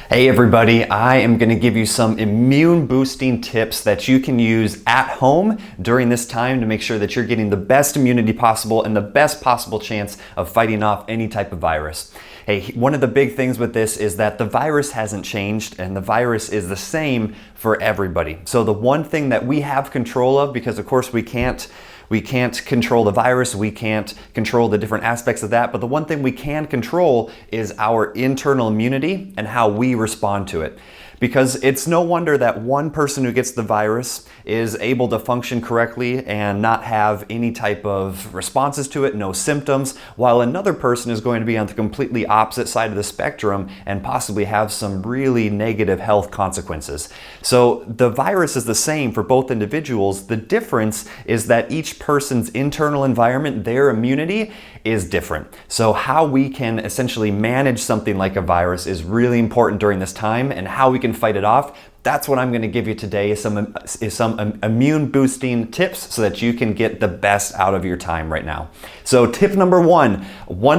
Hey everybody, I am going to give you some immune boosting tips that you can use at home during this time to make sure that you're getting the best immunity possible and the best possible chance of fighting off any type of virus. Hey, one of the big things with this is that the virus hasn't changed and the virus is the same for everybody. So the one thing that we have control of, because of course we can't control the virus, we can't control the different aspects of that, but the one thing we can control is our internal immunity and how we respond to it. Because it's no wonder that one person who gets the virus is able to function correctly and not have any type of responses to it, no symptoms, while another person is going to be on the completely opposite side of the spectrum and possibly have some really negative health consequences. So the virus is the same for both individuals. The difference is that each person's internal environment, their immunity, is different. So how we can essentially manage something like a virus is really important during this time, and how we can fight it off. That's what I'm going to give you today, is some immune boosting tips so that you can get the best out of your time right now. So tip number one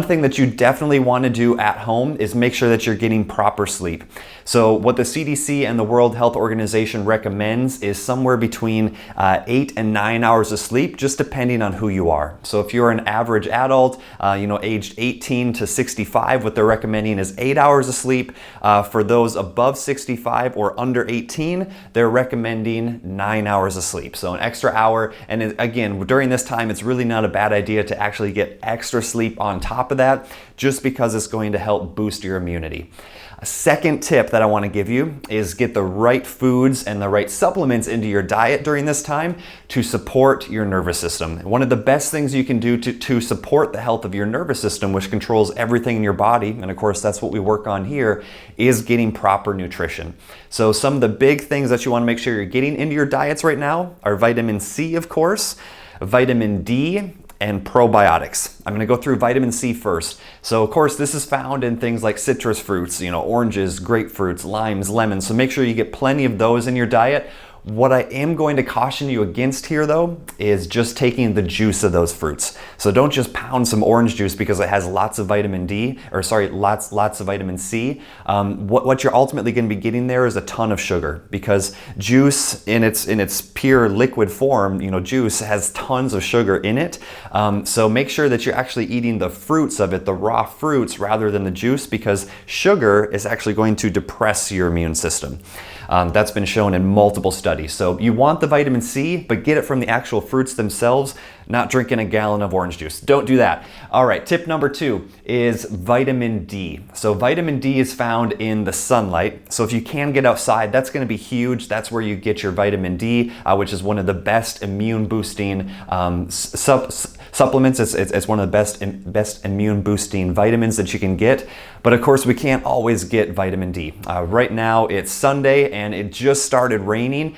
thing that you definitely want to do at home is make sure that you're getting proper sleep. So what the CDC and the World Health Organization recommends is somewhere between 8 and 9 hours of sleep, just depending on who you are. So if you're an average adult, aged 18 to 65, what they're recommending is 8 hours of sleep. For those above 65 or under 18, they're recommending 9 hours of sleep. So an extra hour. And again, during this time, it's really not a bad idea to actually get extra sleep on top of that, just because it's going to help boost your immunity. A second tip that I want to give you is get the right foods and the right supplements into your diet during this time to support your nervous system. One of the best things you can do to support the health of your nervous system, which controls everything in your body, and of course that's what we work on here, is getting proper nutrition. So some of the big things that you want to make sure you're getting into your diets right now are vitamin C, of course, vitamin D, and probiotics. I'm going to go through vitamin C first. So of course this is found in things like citrus fruits, oranges, grapefruits, limes, lemons. So make sure you get plenty of those in your diet. What I am going to caution you against here though is just taking the juice of those fruits. So don't just pound some orange juice because it has lots of vitamin D, lots of vitamin C. What you're ultimately going to be getting there is a ton of sugar, because juice in its pure liquid form, juice has tons of sugar in it. So make sure that you're actually eating the fruits of it, the raw fruits, rather than the juice, because sugar is actually going to depress your immune system. That's been shown in multiple studies. So you want the vitamin C, but get it from the actual fruits themselves, not drinking a gallon of orange juice. Don't do that. All right, tip number 2 is vitamin D. So vitamin D is found in the sunlight. So if you can get outside, that's going to be huge. That's where you get your vitamin D, which is one of the best immune boosting supplements. It's one of the best immune boosting vitamins that you can get. But of course, we can't always get vitamin D. Right now it's Sunday and it just started raining.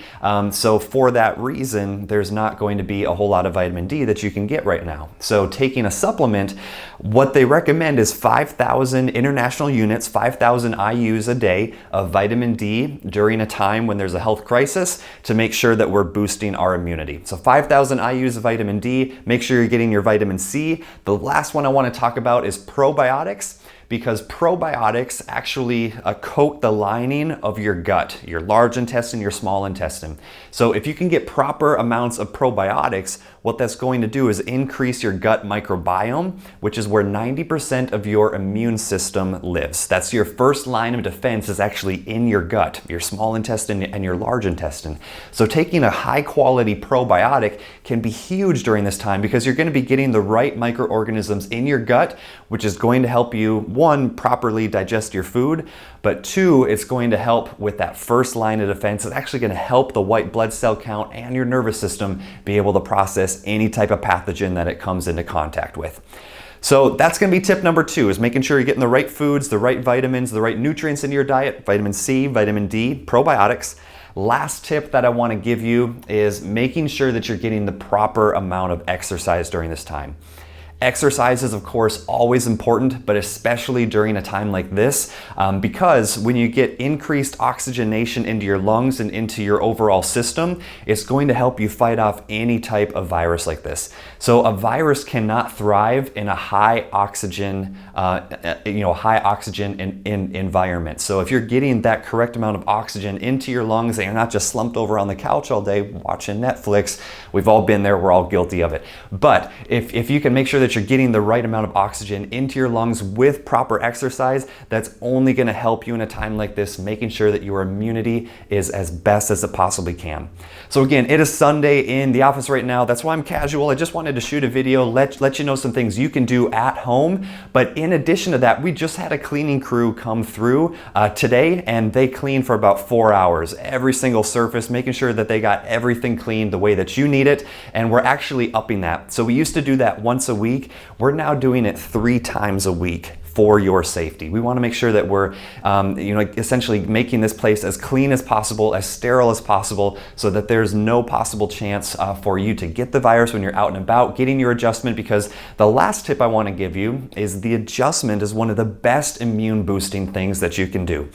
So for that reason, there's not going to be a whole lot of vitamin D that you can get right now. So taking a supplement, what they recommend is 5,000 international units, 5,000 IUs a day of vitamin D during a time when there's a health crisis, to make sure that we're boosting our immunity. So 5,000 IUs of vitamin D, make sure you're getting your vitamin C. The last one I want to talk about is probiotics, because probiotics actually coat the lining of your gut, your large intestine, your small intestine. So if you can get proper amounts of probiotics, what that's going to do is increase your gut microbiome, which is where 90% of your immune system lives. That's your first line of defense, is actually in your gut, your small intestine and your large intestine. So taking a high quality probiotic can be huge during this time, because you're going to be getting the right microorganisms in your gut, which is going to help you, one, properly digest your food, but two, it's going to help with that first line of defense. It's actually going to help the white blood cell count and your nervous system be able to process any type of pathogen that it comes into contact with. So that's going to be tip number 2, is making sure you're getting the right foods, the right vitamins, the right nutrients into your diet, vitamin C, vitamin D, probiotics. Last tip that I want to give you is making sure that you're getting the proper amount of exercise during this time. Exercise is, of course, always important, but especially during a time like this, because when you get increased oxygenation into your lungs and into your overall system, it's going to help you fight off any type of virus like this. So a virus cannot thrive in a high oxygen, environment. So if you're getting that correct amount of oxygen into your lungs and you're not just slumped over on the couch all day watching Netflix, we've all been there, we're all guilty of it. But if you can make sure that you're getting the right amount of oxygen into your lungs with proper exercise, that's only going to help you in a time like this, making sure that your immunity is as best as it possibly can. So again, it is Sunday in the office right now. That's why I'm casual. I just wanted to shoot a video, let you know some things you can do at home. But in addition to that, we just had a cleaning crew come through today, and they cleaned for about 4 hours, every single surface, making sure that they got everything cleaned the way that you need it. And we're actually upping that. So we used to do that once a week. We're now doing it 3 times a week for your safety. We want to make sure that we're essentially making this place as clean as possible, as sterile as possible, so that there's no possible chance for you to get the virus when you're out and about getting your adjustment. Because the last tip I want to give you is the adjustment is one of the best immune boosting things that you can do.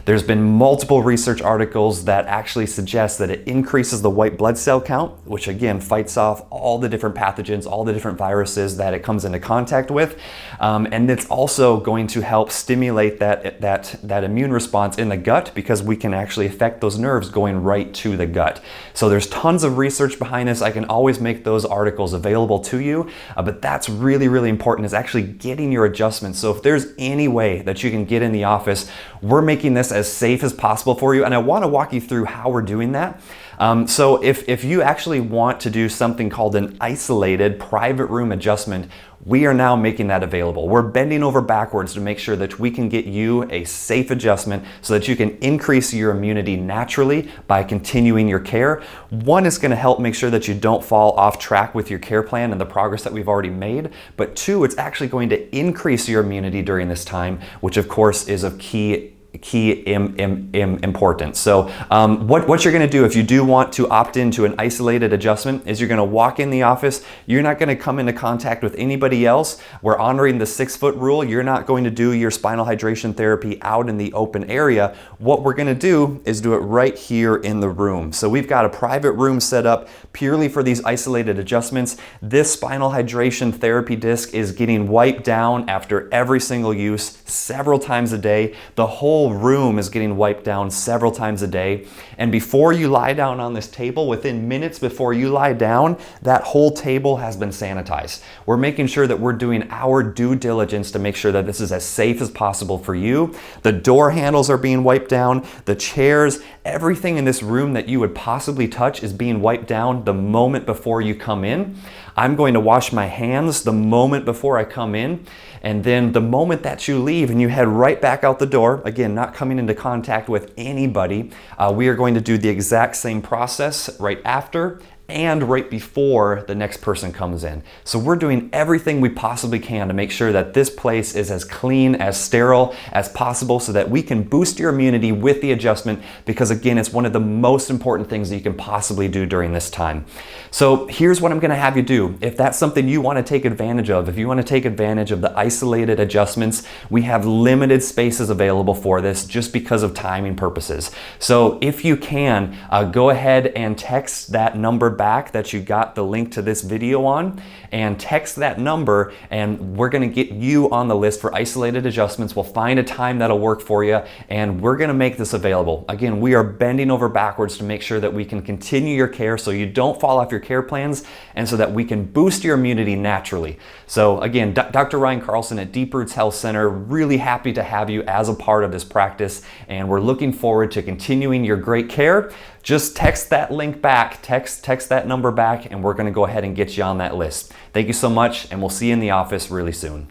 There's been multiple research articles that actually suggest that it increases the white blood cell count, which again fights off all the different pathogens, all the different viruses that it comes into contact with. And it's also going to help stimulate that immune response in the gut, because we can actually affect those nerves going right to the gut. So there's tons of research behind this. I can always make those articles available to you, but that's really, really important, is actually getting your adjustments. So if there's any way that you can get in the office, we're making this as safe as possible for you, and I want to walk you through how we're doing that. So if you actually want to do something called an isolated private room adjustment, we are now making that available. We're bending over backwards to make sure that we can get you a safe adjustment so that you can increase your immunity naturally by continuing your care. One is going to help make sure that you don't fall off track with your care plan and the progress that we've already made. But 2, it's actually going to increase your immunity during this time, which of course is of key importance. So what you're going to do if you do want to opt into an isolated adjustment is you're going to walk in the office. You're not going to come into contact with anybody else. We're honoring the 6-foot rule. You're not going to do your spinal hydration therapy out in the open area. What we're going to do is do it right here in the room. So we've got a private room set up purely for these isolated adjustments. This spinal hydration therapy disc is getting wiped down after every single use several times a day. The whole room is getting wiped down several times a day. And before you lie down on this table, within minutes before you lie down, that whole table has been sanitized. We're making sure that we're doing our due diligence to make sure that this is as safe as possible for you. The door handles are being wiped down, the chairs, everything in this room that you would possibly touch is being wiped down the moment before you come in. I'm going to wash my hands the moment before I come in. And then the moment that you leave and you head right back out the door, again, not coming into contact with anybody, we are going to do the exact same process right after and right before the next person comes in. So we're doing everything we possibly can to make sure that this place is as clean, as sterile as possible, so that we can boost your immunity with the adjustment, because again, it's one of the most important things that you can possibly do during this time. So here's what I'm gonna have you do. If that's something you wanna take advantage of, if you wanna take advantage of the isolated adjustments, we have limited spaces available for this just because of timing purposes. So if you can, go ahead and text that number back that you got the link to this video on, and text that number, and we're gonna get you on the list for isolated adjustments. We'll find a time that'll work for you, and we're gonna make this available. Again, we are bending over backwards to make sure that we can continue your care so you don't fall off your care plans, and so that we can boost your immunity naturally. So again, Dr. Ryan Carlson at Deep Roots Health Center, really happy to have you as a part of this practice, and we're looking forward to continuing your great care. Just text that link back, text that number back, and we're gonna go ahead and get you on that list. Thank you so much, and we'll see you in the office really soon.